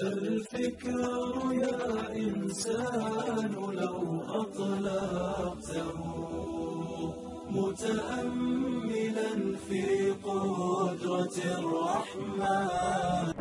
الفكر يا إنسان لو أطلقته متأملا في قدرة الرحمن.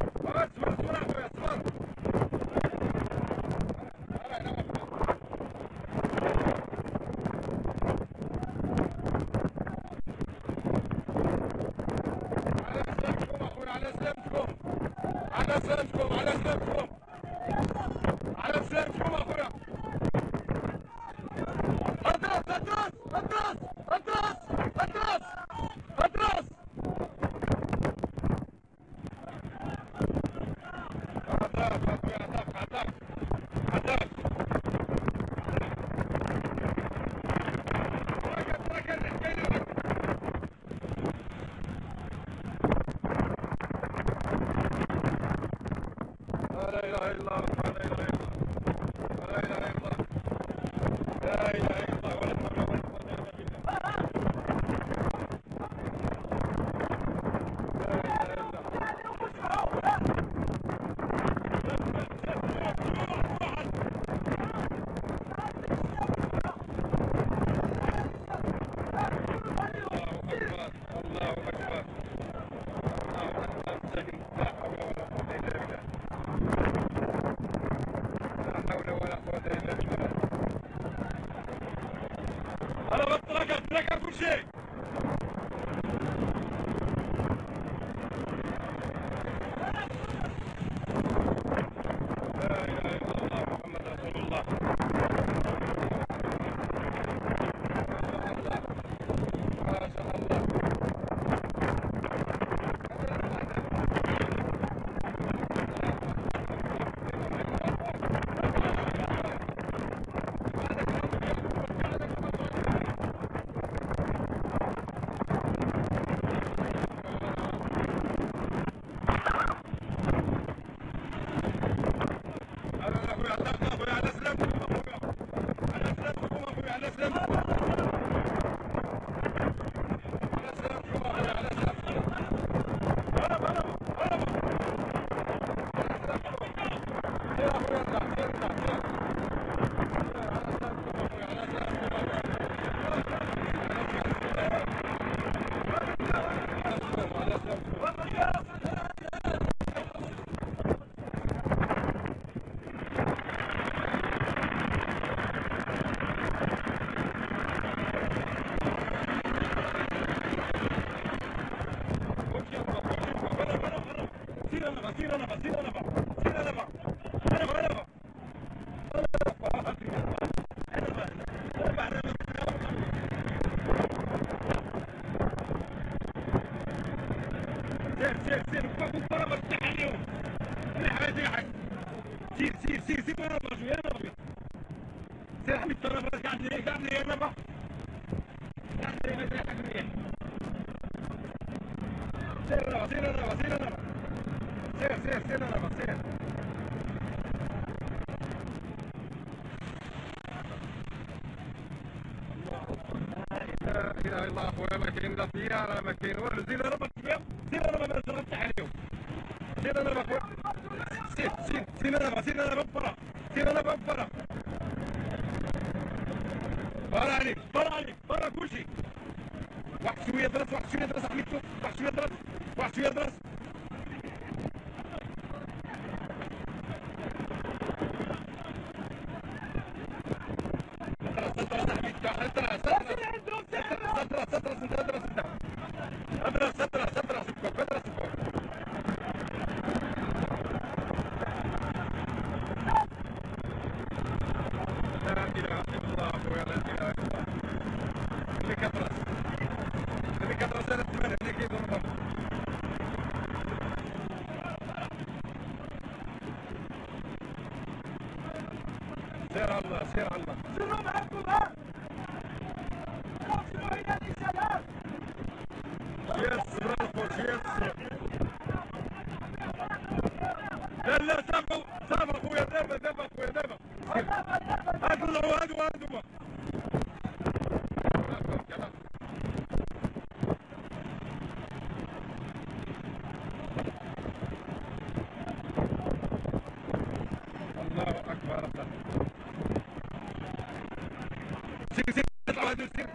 سير سير يطلعوا هادو سير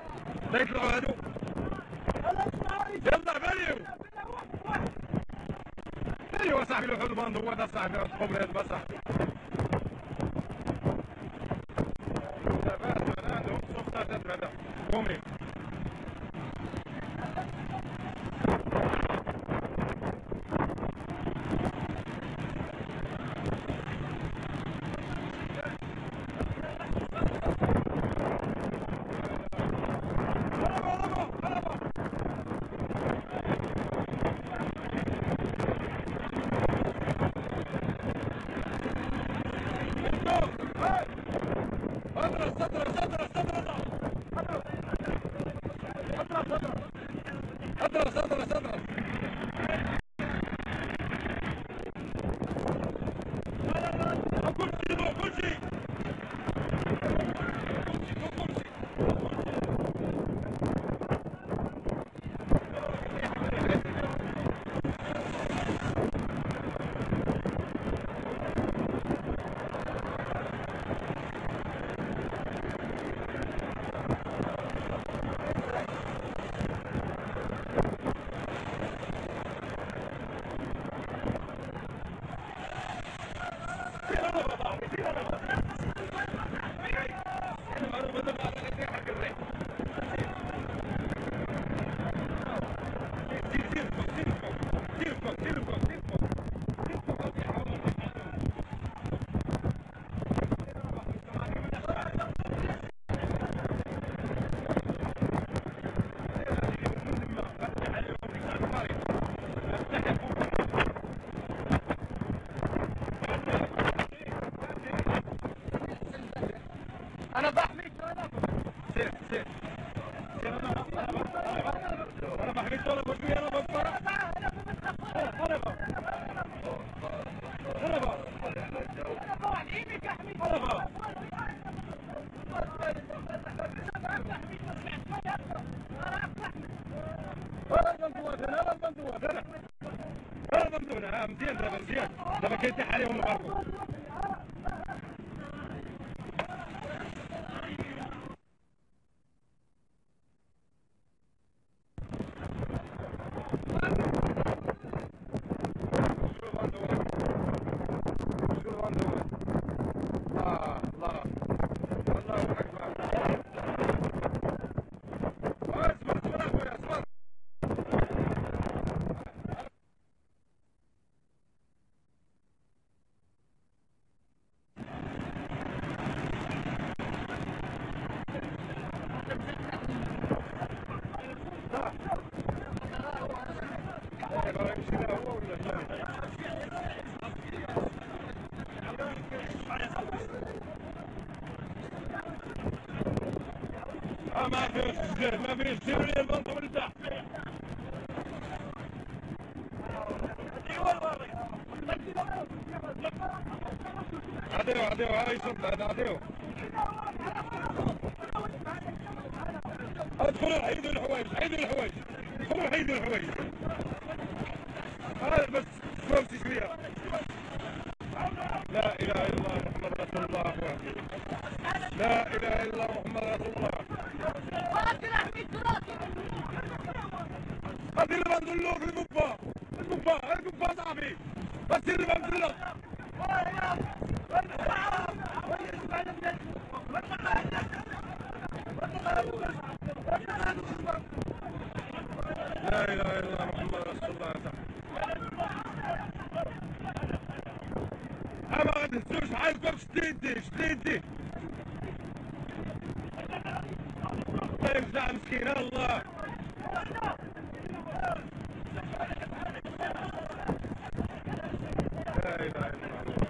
لا يطلعوا هادو يلا بليو ايوا صاحبي لوحو الباند هو هذا صاحبي تقوم هذا صاحبي لاباس انا عندهم السلطات هذا قومي انا بحميك سير سير انا بحميك ولا بشوي انا بفرح مزيان دابا مزيان دابا كيتيح عليهم الغرق ما فيش زين ما فيش سيروا لي البنطة من تحت عديو هاي صد هذا عديو ادخلوا حيدوا الحوايج ادخلوا حيدوا الحوايج هذا بس فوتي شوية لا اله الا الله محمد رسول الله لا اله الا الله محمد رسول الله هذه اللي بنزلوه في القبة صاحبي بس اللي بنزلوه لا اله الا الله محمد رسول الله ما غتهزوش حالكم شديدي الله يفزع مسكين الله لا اله الا الله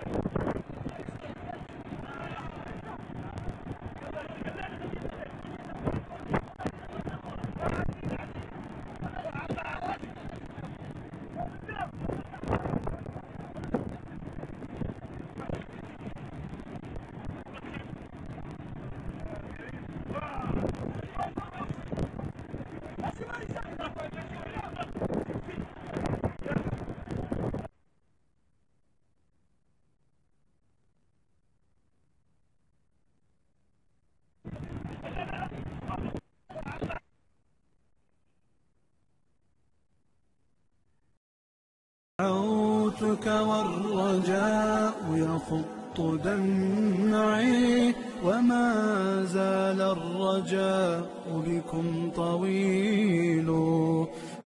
دعوتك والرجاء يخط دمعي، وما زال الرجاء بكم طويل.